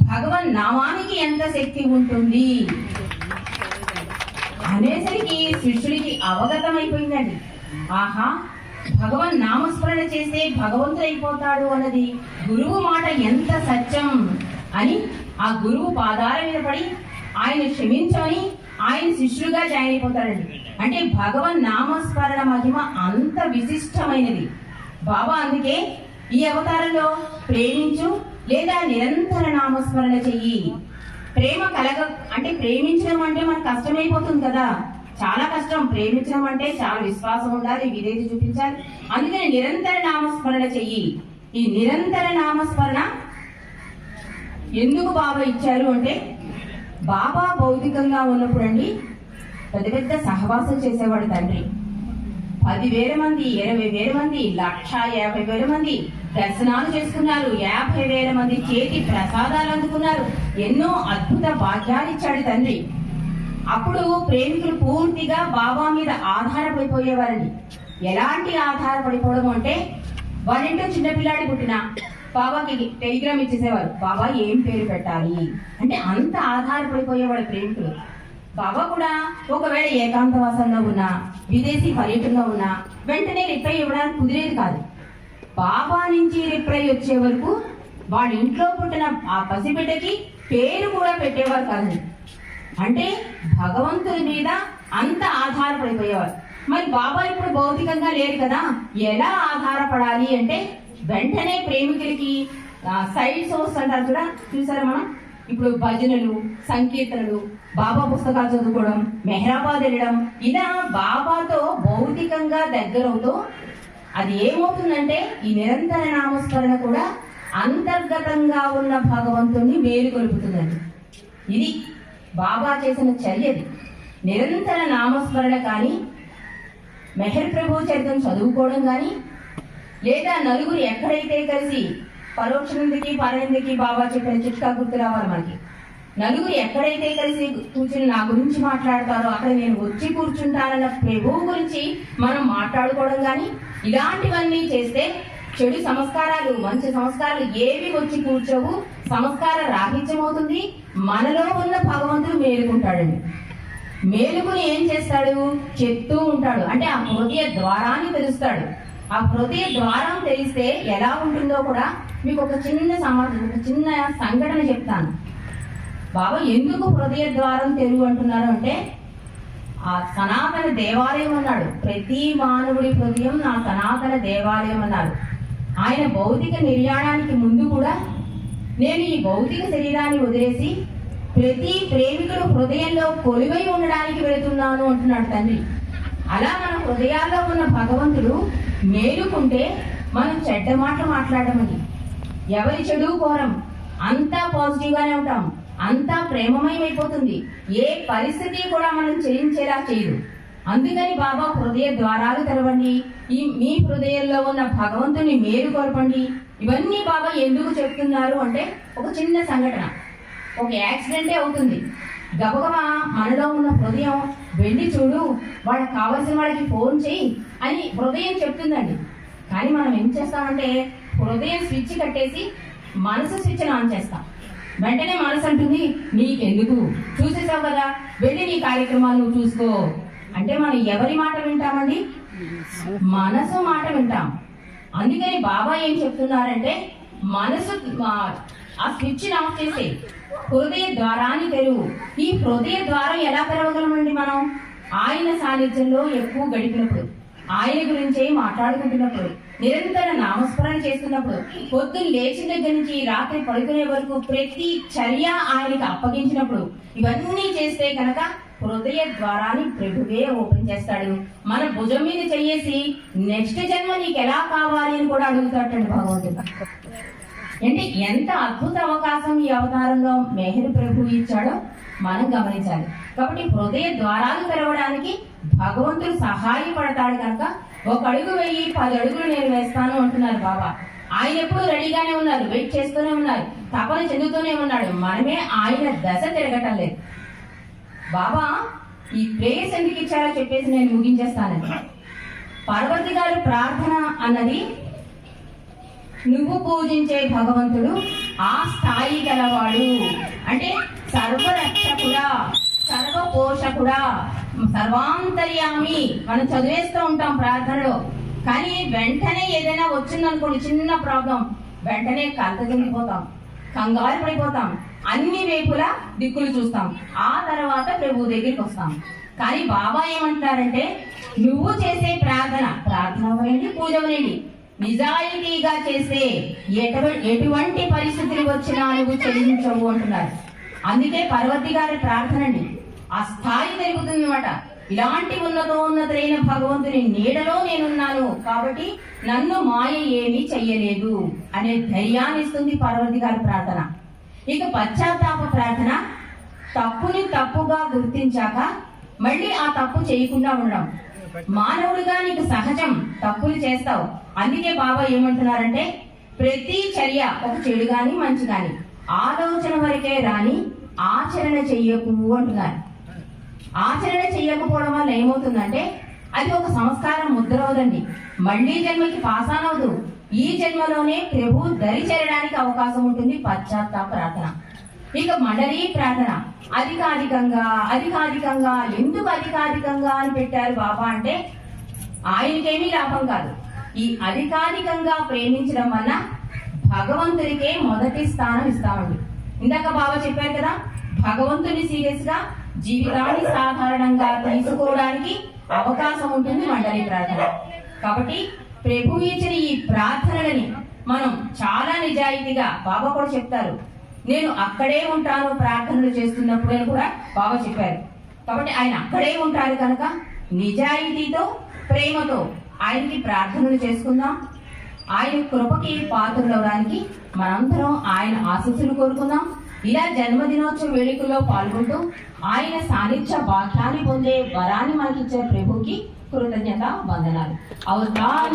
భగవన్ నామానికి ఎంత శక్తి ఉంటుంది అనేసరికి శిష్యుడికి అవగతం అయిపోయిందండి. ఆహా, భగవన్ నామస్మరణ చేస్తే భగవంతుడు అయిపోతాడు అన్నది గురువు మాట ఎంత సత్యం అని ఆ గురువు పాదాల మీద పడి ఆయన క్షమించమని ఆయన శిష్యుడుగా జాయిన్ అయిపోతాడండి. అంటే భగవన్ నామస్మరణ మహిమ అంత విశిష్టమైనది. బాబా అందుకే ఈ అవతారంలో ప్రేమించు లేదా నిరంతర నామస్మరణ చెయ్యి. ప్రేమ అంటే ప్రేమించడం అంటే మనకు కష్టమైపోతుంది కదా, చాలా కష్టం. ప్రేమించడం అంటే చాలా విశ్వాసం ఉండాలి, విధేయత చూపించాలి. అందుకని నిరంతర నామస్మరణ చెయ్యి. ఈ నిరంతర నామస్మరణ ఎందుకు బాబా ఇచ్చారు అంటే, బాబా భౌతికంగా ఉన్నప్పుడు అండి పెద్ద పెద్ద సహవాసం చేసేవాడు తండ్రి. 10,000 మంది, 20,000 మంది, 1,50,000 మంది దర్శనాలు చేసుకున్నారు. 50,000 మంది చేతి ప్రసాదాలు అందుకున్నారు. ఎన్నో అద్భుత భాగ్యాలు ఇచ్చాడు తండ్రి. అప్పుడు ప్రేమికులు పూర్తిగా బాబా మీద ఆధారపడిపోయేవారండి. ఎలాంటి ఆధారపడిపోవడం అంటే, వాళ్ళింటో చిన్నపిల్లాడి పుట్టిన బాబాకి టెలిగ్రామ్ ఇచ్చేసేవారు, బాబా ఏం పేరు పెట్టాలి అంటే అంత ఆధారపడిపోయేవాడు ప్రేమికులు. బాబా కూడా ఒకవేళ ఏకాంతవాసంలో ఉన్నా, విదేశీ పర్యటనలో ఉన్నా వెంటనే రిప్లై ఇవ్వడానికి కుదిరేది కాదు. బాబా నుంచి రిప్లై వచ్చే వరకు వాళ్ళ ఇంట్లో పుట్టిన ఆ పసిబిడ్డకి పేరు కూడా పెట్టేవారు కాదు. అంటే భగవంతుడి మీద అంత ఆధారపడిపోయేవారు. మరి బాబా ఇప్పుడు భౌతికంగా లేరు కదా, ఎలా ఆధారపడాలి అంటే వెంటనే ప్రేమికులకి సైడ్ సోర్స్ అంటారు కూడా, చూసారా మనం ఇప్పుడు భజనలు, సంకీర్తనలు, బాబా పుస్తకాలు చదువుకోవడం, మెహరాబాద్ వెళ్ళడం, ఇలా బాబాతో భౌతికంగా దగ్గరవుతూ అది ఏమవుతుందంటే ఈ నిరంతర నామస్మరణ కూడా అంతర్గతంగా ఉన్న భగవంతుణ్ణి మేలుకొలుపుతుందండి. ఇది బాబా చేసిన చర్యది. నిరంతర నామస్మరణ కానీ, మెహర్ ప్రభు చరిత్రం చదువుకోవడం కానీ, లేదా నలుగురు ఎక్కడైతే కలిసి పరోక్షనిందికి పరనిందికి బాబా చెప్పిన చిట్కా గుర్తు రావాలి మనకి. నలుగురు ఎక్కడైతే కలిసి కూర్చుని నా గురించి మాట్లాడతారో అక్కడ నేను వచ్చి కూర్చుంటానన్న ప్రభువు గురించి మనం మాట్లాడుకోవడం కానీ, ఇలాంటివన్నీ చేస్తే చెడు సంస్కారాలు, మంచి సంస్కారాలు ఏవి వచ్చి కూర్చోవు, సంస్కార రాహిత్యమవుతుంది. మనలో ఉన్న భగవంతుడు మేలుకుంటాడండి. మేలుకుని ఏం చేస్తాడు, చెప్తూ ఉంటాడు. అంటే ఆ హృదయ ద్వారాన్ని తెలుస్తాడు. ఆ హృదయ ద్వారం తెలిస్తే ఎలా ఉంటుందో కూడా మీకు ఒక చిన్న సంఘటన చెప్తాను. బాబా ఎందుకు హృదయ ద్వారం తెలుగు అంటున్నారు అంటే, ఆ సనాతన దేవాలయం అన్నాడు. ప్రతి మానవుడి హృదయం నా సనాతన దేవాలయం అన్నారు. ఆయన భౌతిక నిర్యాణానికి ముందు కూడా నేను ఈ భౌతిక శరీరాన్ని వదిలేసి ప్రతి ప్రేమికుడు హృదయంలో కొలువై ఉండడానికి వెళుతున్నాను అంటున్నాడు తండ్రి. అలా మన హృదయాల్లో ఉన్న భగవంతుడు మేలుకుంటే మనం చెడ్డ మాటలు మాట్లాడమని, ఎవరి చెడు కోరం, అంతా పాజిటివ్ గానే ఉంటాం, అంతా ప్రేమమయమైపోతుంది. ఏ పరిస్థితి కూడా మనం చెల్లించేలా చేయదు. అందుకని బాబా హృదయ ద్వారాలు తెరవండి, మీ హృదయంలో ఉన్న భగవంతుని మేలు కోరపండి. ఇవన్నీ బాబా ఎందుకు చెప్తున్నారు అంటే, ఒక చిన్న సంఘటన, ఒక యాక్సిడెంటే అవుతుంది. గబగబా మనలో ఉన్న హృదయం వెళ్ళి చూడు, వాళ్ళకి కావాల్సిన వాళ్ళకి ఫోన్ చేయి అని హృదయం చెప్తుందండి. కానీ మనం ఏం చేస్తామంటే హృదయం స్విచ్ కట్టేసి మనసు స్విచ్ ఆన్ చేస్తాం. వెంటనే మనసు అంటుంది నీకెందుకు, చూసేసావు కదా, వెళ్ళి నీ కార్యక్రమాలు నువ్వు చూసుకో. అంటే మనం ఎవరి మాట వింటామండి? మనసు మాట వింటాం. అందుకని బాబా ఏం చెప్తున్నారంటే, మనసు ఆ స్విచ్ ఆఫ్ చేసే, హృదయ ద్వారాన్ని తెరువు. ఈ హృదయ ద్వారం ఎలా తెరవగలమండి మనం? ఆయన సాన్నిధ్యంలో ఎక్కువ గడిపినప్పుడు, ఆయన గురించే మాట్లాడుకుంటున్నప్పుడు, నిరంతర నామస్మరణ చేస్తున్నప్పుడు, పొద్దున్న లేచిన దగ్గర నుంచి రాత్రి పడుకునే వరకు ప్రతి చర్య ఆయనకి అప్పగించినప్పుడు, ఇవన్నీ చేస్తే కనుక హృదయ ద్వారాన్ని ప్రభువే ఓపెన్ చేస్తాడు. మన భుజం మీద చెయ్యేసి నెక్స్ట్ జన్మ నీకు ఎలా కావాలి అని కూడా అడుగుతాడండి భగవంతుడు. అంటే ఎంత అద్భుత అవకాశం ఈ అవతారంలో మెహర్ ప్రభు ఇచ్చాడో మనం గమనించాలి. కాబట్టి హృదయ ద్వారాలు తెరవడానికి భగవంతుడు సహాయపడతాడు కనుక 1 అడుగు వెయ్యి 10 అడుగులు నేను వేస్తాను అంటున్నారు బాబా. ఆయన ఎప్పుడు రెడీగానే ఉన్నారు, వెయిట్ చేస్తూనే ఉన్నారు, తపన చెందుతూనే ఉన్నాడు. మనమే ఆయన దశ తిరగటం లేదు. బాబా ఈ ప్రేయర్స్ ఎందుకు ఇచ్చారో చెప్పేసి నేను ముగించేస్తానండి. పార్వతి గారు ప్రార్థన అన్నది నువ్వు పూజించే భగవంతుడు ఆ స్థాయి గలవాడు, అంటే సర్వరక్షకుడా, సర్వపోషకుడా, సర్వాంతర్యామి. మనం చదివేస్తూ ఉంటాం ప్రార్థనలో, కానీ వెంటనే ఏదైనా వచ్చిందనుకోండి చిన్న ప్రాబ్లం, వెంటనే కలత చెందిపోతాం, కంగారు పడిపోతాం, అన్ని వైపులా దిక్కులు చూస్తాం, ఆ తర్వాత ప్రభు దగ్గరికి వస్తాం. కానీ బాబా ఏమంటారంటే, నువ్వు చేసే ప్రార్థన అవ్వండి, పూజ అవ్వండి, నిజాయితీగా చేస్తే ఎటువంటి పరిస్థితులు వచ్చినా నువ్వు చెల్లించవు అంటున్నారు. అందుకే పార్వతి గారి ప్రార్థన అండి ఆ స్థాయి పెరుగుతుంది అన్నమాట. ఇలాంటి ఉన్నతోన్నతులైన భగవంతుని నీడలో నేనున్నాను కాబట్టి నన్ను మాయ ఏమీ చెయ్యలేదు అనే ధైర్యాన్ని ఇస్తుంది పార్వతి గారి ప్రార్థన. ఇక పశ్చాత్తాప ప్రార్థన, తప్పుని తప్పుగా గుర్తించాక మళ్ళీ ఆ తప్పు చేయకుండా ఉండడం. మానవుడిగా నీకు సహజం, తప్పులు చేస్తావు. అందుకే బాబా ఏమంటున్నారంటే, ప్రతి చర్య ఒక చెడు గాని మంచి గాని ఆలోచన వరకే రాని ఆచరణ చెయ్యకు అంటున్నారు. ఆచరణ చెయ్యకపోవడం వల్ల ఏమవుతుందంటే, అది ఒక సంస్కారం ముద్ర అవదండి, మళ్ళీ జన్మకి పాసాన్ అవదు. ఈ జన్మలోనే ప్రభు దరి చేరడానికి అవకాశం ఉంటుంది పశ్చాత్తాప ప్రార్థన. ఇక మండలి ప్రార్థన అధికాధికంగా ఎందుకు అధికాధికంగా అని పెట్టారు బాబా అంటే, ఆయనకేమీ లాభం కాదు. ఈ అధికాధికంగా ప్రేమించడం వల్ల భగవంతుడికే మొదటి స్థానం ఇస్తామండి. ఇందాక బాబా చెప్పారు కదా, భగవంతుని సీరియస్ గా జీవితాన్ని సాధారణంగా తీసుకోవడానికి అవకాశం ఉంటుంది మండలి ప్రార్థన. కాబట్టి ప్రభు ఇచ్చిన ఈ ప్రార్థనలని మనం చాలా నిజాయితీగా, బాబా కూడా చెప్తారు, నేను అక్కడే ఉంటాను ప్రార్థనలు చేస్తున్నప్పుడు అని కూడా బాబా చెప్పారు. కాబట్టి ఆయన అక్కడే ఉంటారు కనుక నిజాయితీతో ప్రేమతో ఆయనకి ప్రార్థనలు చేసుకుందాం. ఆయన కృపకి పాత్రలవడానికి మనందరం ఆయన ఆశీస్సులు కోరుకుందాం. ఇలా జన్మదినోత్సవ వేడుకల్లో పాల్గొంటూ ఆయన సాన్నిధ్య భాగ్యాన్ని పొందే వరాన్ని మనకిచ్చే ప్రభుకి కృతజ్ఞత వందనాలు. అవతార్